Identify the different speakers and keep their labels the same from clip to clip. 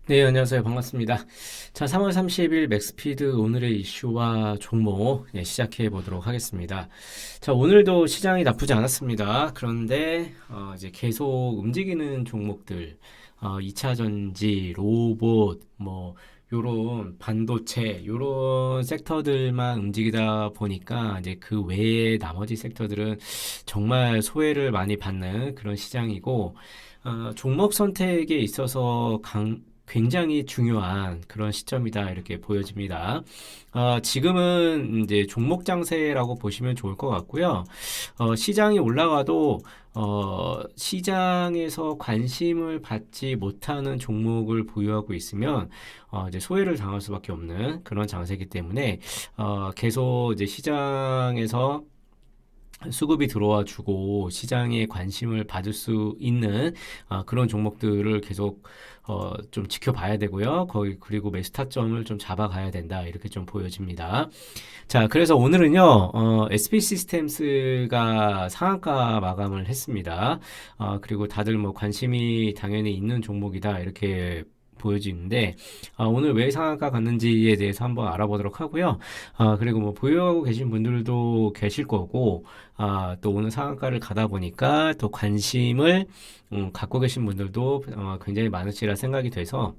Speaker 1: 네, 안녕하세요. 반갑습니다. 자, 3월 30일 맥스피드 오늘의 이슈와 종목 시작해 보도록 하겠습니다. 자, 오늘도 시장이 나쁘지 않았습니다. 그런데 이제 계속 움직이는 종목들, 2차 전지, 로봇, 뭐 요런 반도체, 요런 섹터들만 움직이다 보니까 이제 그 외에 나머지 섹터들은 정말 소외를 많이 받는 그런 시장이고, 종목 선택에 있어서 굉장히 중요한 그런 시점이다 이렇게 보여집니다. 지금은 이제 종목 장세라고 보시면 좋을 것 같고요. 시장이 올라가도 시장에서 관심을 받지 못하는 종목을 보유하고 있으면 이제 소외를 당할 수밖에 없는 그런 장세이기 때문에 계속 이제 시장에서 수급이 들어와 주고 시장에 관심을 받을 수 있는 그런 종목들을 계속 좀 지켜봐야 되고요. 거기 그리고 매수 타점을 좀 잡아가야 된다 이렇게 좀 보여집니다. 자, 그래서 오늘은요, SB 시스템스가 상한가 마감을 했습니다. 그리고 다들 뭐 관심이 당연히 있는 종목이다 이렇게 보여지는데 오늘 왜 상한가 갔는지에 대해서 한번 알아보도록 하고요. 그리고 뭐 보유하고 계신 분들도 계실 거고 또 오늘 상한가를 가다 보니까 또 관심을 갖고 계신 분들도 굉장히 많으시라 생각이 돼서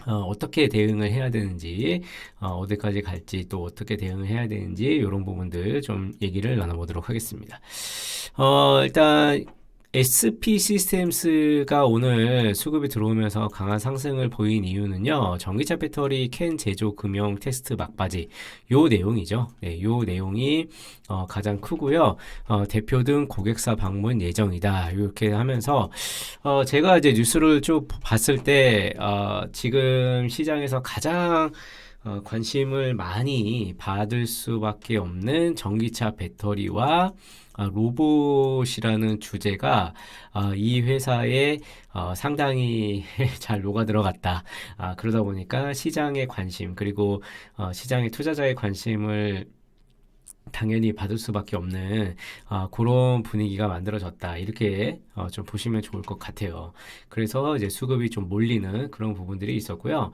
Speaker 1: 어떻게 대응을 해야 되는지, 어디까지 갈지, 또 어떻게 대응을 해야 되는지, 이런 부분들 좀 얘기를 나눠보도록 하겠습니다. 일단, SP 시스템스가 오늘 수급이 들어오면서 강한 상승을 보인 이유는요, 전기차 배터리 캔 제조 금형 테스트 막바지, 요 내용이죠. 네, 요 내용이 가장 크고요. 대표 등 고객사 방문 예정이다. 이렇게 하면서 제가 이제 뉴스를 쭉 봤을 때, 지금 시장에서 가장 관심을 많이 받을 수밖에 없는 전기차 배터리와 로봇이라는 주제가 이 회사에 상당히 잘 녹아 들어갔다. 그러다 보니까 시장의 관심, 그리고 시장의 투자자의 관심을 당연히 받을 수밖에 없는 그런 분위기가 만들어졌다. 이렇게 좀 보시면 좋을 것 같아요. 그래서 이제 수급이 좀 몰리는 그런 부분들이 있었고요.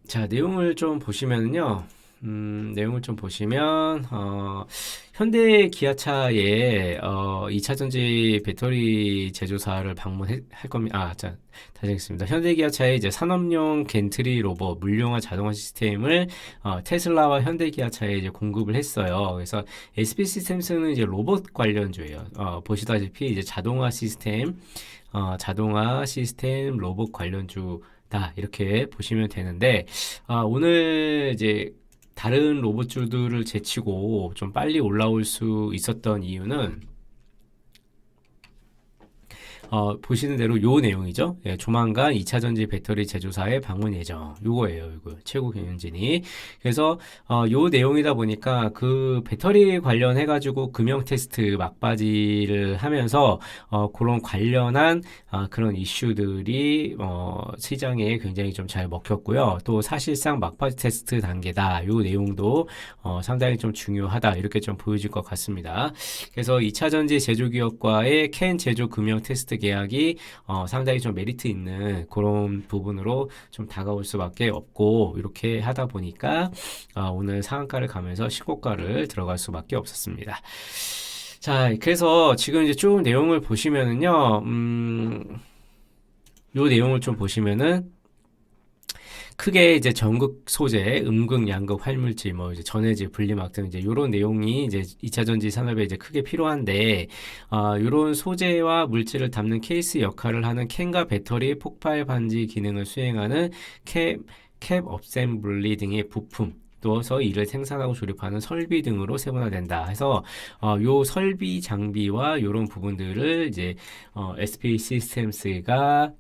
Speaker 1: 자, 내용을 좀 보시면요. 내용을 좀 보시면, 현대 기아차의, 2차전지 배터리 제조사를 방문할 겁니다. 자, 다시 하겠습니다. 현대 기아차의 이제 산업용 겐트리 로봇 물령화 자동화 시스템을, 테슬라와 현대 기아차에 이제 공급을 했어요. 그래서 SP 시스템스는 이제 로봇 관련주예요. 보시다시피 이제 자동화 시스템 로봇 관련주 다 이렇게 보시면 되는데 오늘 이제 다른 로봇주들을 제치고 좀 빨리 올라올 수 있었던 이유는 보시는 대로 요 내용이죠. 예, 조만간 2차 전지 배터리 제조사의 방문 예정. 요거예요, 이거. 최고 경영진이. 그래서, 요 내용이다 보니까 그 배터리 관련해가지고 금형 테스트 막바지를 하면서, 그런 관련한, 그런 이슈들이, 시장에 굉장히 좀 잘 먹혔고요. 또 사실상 막바지 테스트 단계다. 요 내용도, 상당히 좀 중요하다. 이렇게 좀 보여질 것 같습니다. 그래서 2차 전지 제조기업과의 캔 제조 금형 테스트 계약이 상당히 좀 메리트 있는 그런 부분으로 좀 다가올 수밖에 없고 이렇게 하다 보니까 오늘 상한가를 가면서 신고가를 들어갈 수밖에 없었습니다. 자, 그래서 지금 이제 쭉 내용을 보시면은요, 요 내용을 좀 보시면은 크게 이제 전극 소재, 음극, 양극, 활물질, 뭐 이제 전해질, 분리막 등 이제 요런 내용이 이제 2차 전지 산업에 이제 크게 필요한데, 요런 소재와 물질을 담는 케이스 역할을 하는 캔과 배터리 폭발 반지 기능을 수행하는 캡 업셈블리 등의 부품, 또서 이를 생산하고 조립하는 설비 등으로 세분화된다. 해서 요 설비 장비와 요런 부분들을 이제 SP 시스템스가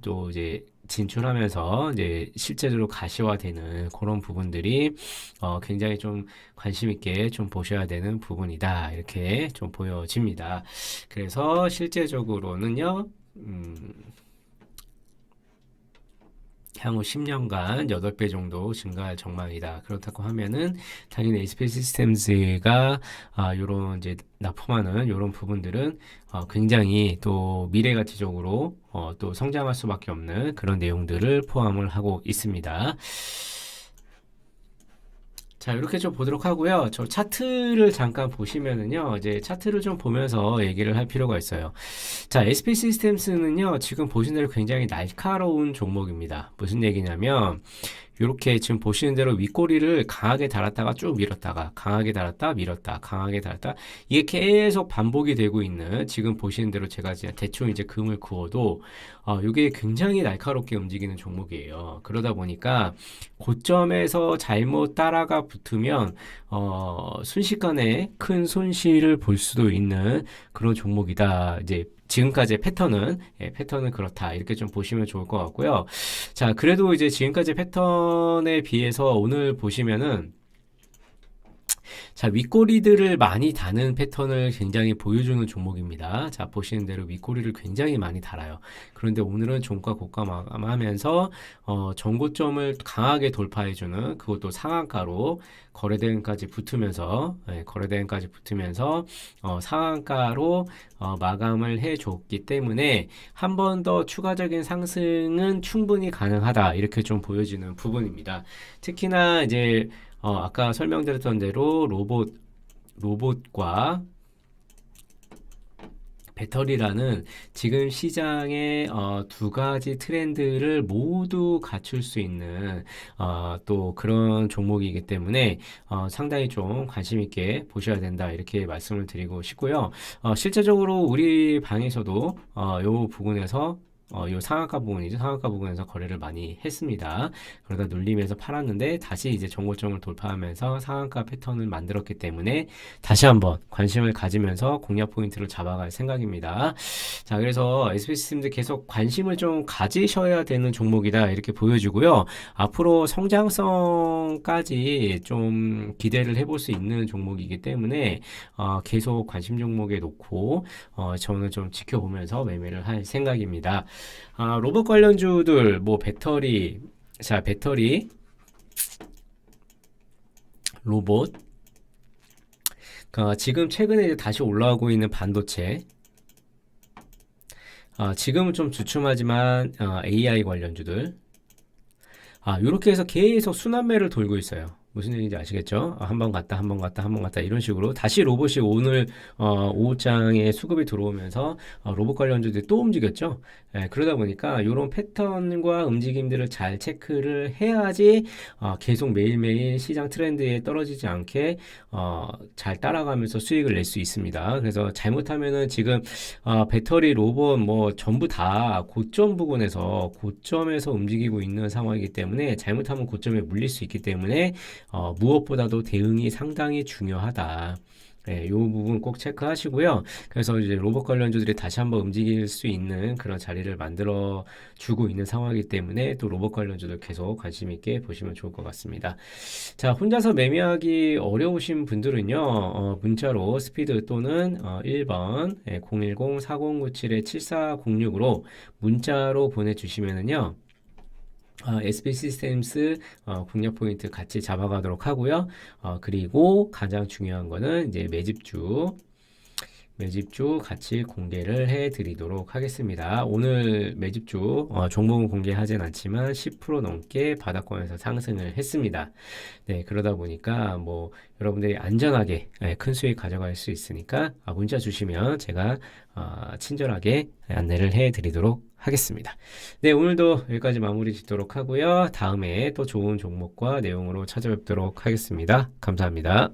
Speaker 1: 또 이제 진출하면서 이제 실제로 가시화되는 그런 부분들이 굉장히 좀 관심 있게 좀 보셔야 되는 부분이다. 이렇게 좀 보여집니다. 그래서 실제적으로는요. 향후 10년간 8배 정도 증가할 전망이다. 그렇다고 하면은 당연히 HP 시스템즈가 요런 이제 납품하는 요런 부분들은 굉장히 또 미래 가치적으로 또 성장할 수밖에 없는 그런 내용들을 포함을 하고 있습니다. 자, 이렇게 좀 보도록 하고요. 저 차트를 잠깐 보시면은요, 이제 차트를 좀 보면서 얘기를 할 필요가 있어요. 자, SP 시스템스는요, 지금 보신 대로 굉장히 날카로운 종목입니다. 무슨 얘기냐면, 이렇게 지금 보시는 대로 윗꼬리를 강하게 달았다가 쭉 밀었다가 강하게 달았다 밀었다 강하게 달았다 이게 계속 반복이 되고 있는 지금 보시는 대로 제가 대충 이제 금을 그어도 이게 굉장히 날카롭게 움직이는 종목이에요. 그러다 보니까 고점에서 잘못 따라가 붙으면 순식간에 큰 손실을 볼 수도 있는 그런 종목이다. 이제 지금까지의 패턴은 그렇다. 이렇게 좀 보시면 좋을 것 같고요. 자, 그래도 이제 지금까지 패턴에 비해서 오늘 보시면은 자, 윗꼬리들을 많이 다는 패턴을 굉장히 보여주는 종목입니다. 자, 보시는 대로 윗꼬리를 굉장히 많이 달아요. 그런데 오늘은 종가 고가 마감하면서 전고점을 강하게 돌파해주는 그것도 상한가로 거래대금까지 붙으면서 거래대금까지 붙으면서 상한가로 마감을 해줬기 때문에 한 번 더 추가적인 상승은 충분히 가능하다 이렇게 좀 보여지는 부분입니다. 특히나 이제 아까 설명드렸던 대로 로봇과 배터리라는 지금 시장의 두 가지 트렌드를 모두 갖출 수 있는 또 그런 종목이기 때문에 상당히 좀 관심 있게 보셔야 된다 이렇게 말씀을 드리고 싶고요. 실제적으로 우리 방에서도 요 부분에서 요 상한가 부분이죠. 상한가 부분에서 거래를 많이 했습니다. 그러다 눌리면서 팔았는데 다시 이제 정고점을 돌파하면서 상한가 패턴을 만들었기 때문에 다시 한번 관심을 가지면서 공략 포인트를 잡아갈 생각입니다. 자, 그래서 SP시스템도 계속 관심을 좀 가지셔야 되는 종목이다 이렇게 보여주고요. 앞으로 성장성까지 좀 기대를 해볼 수 있는 종목이기 때문에 계속 관심 종목에 놓고 저는 좀 지켜보면서 매매를 할 생각입니다. 로봇 관련주들, 뭐 배터리, 자, 배터리, 로봇, 지금 최근에 이제 다시 올라오고 있는 반도체, 지금은 좀 주춤하지만 AI 관련주들, 이렇게 해서 계속 순환매를 돌고 있어요. 무슨 얘기인지 아시겠죠? 한 번 갔다, 한 번 갔다, 한 번 갔다 이런 식으로 다시 로봇이 오늘 오후장에 수급이 들어오면서 로봇 관련주들이 또 움직였죠. 그러다 보니까 이런 패턴과 움직임들을 잘 체크를 해야지 계속 매일매일 시장 트렌드에 떨어지지 않게 잘 따라가면서 수익을 낼 수 있습니다. 그래서 잘못하면은 지금 배터리, 로봇 뭐 전부 다 고점 부근에서 고점에서 움직이고 있는 상황이기 때문에 잘못하면 고점에 물릴 수 있기 때문에 무엇보다도 대응이 상당히 중요하다. 이 부분 꼭 체크하시고요. 그래서 이제 로봇 관련주들이 다시 한번 움직일 수 있는 그런 자리를 만들어 주고 있는 상황이기 때문에 또 로봇 관련주들 계속 관심 있게 보시면 좋을 것 같습니다. 자, 혼자서 매매하기 어려우신 분들은요, 문자로 스피드 또는 1번 010-4097-7406으로 문자로 보내주시면은요. SP 시스템스 공략 포인트 같이 잡아가도록 하고요. 그리고 가장 중요한 거는 이제 매집주 같이 공개를 해 드리도록 하겠습니다. 오늘 매집주 종목은 공개하진 않지만 10% 넘게 바닥권에서 상승을 했습니다. 네, 그러다 보니까 뭐 여러분들이 안전하게 큰 수익 가져갈 수 있으니까 문자 주시면 제가 친절하게 안내를 해 드리도록 하겠습니다. 네, 오늘도 여기까지 마무리 짓도록 하고요. 다음에 또 좋은 종목과 내용으로 찾아뵙도록 하겠습니다. 감사합니다.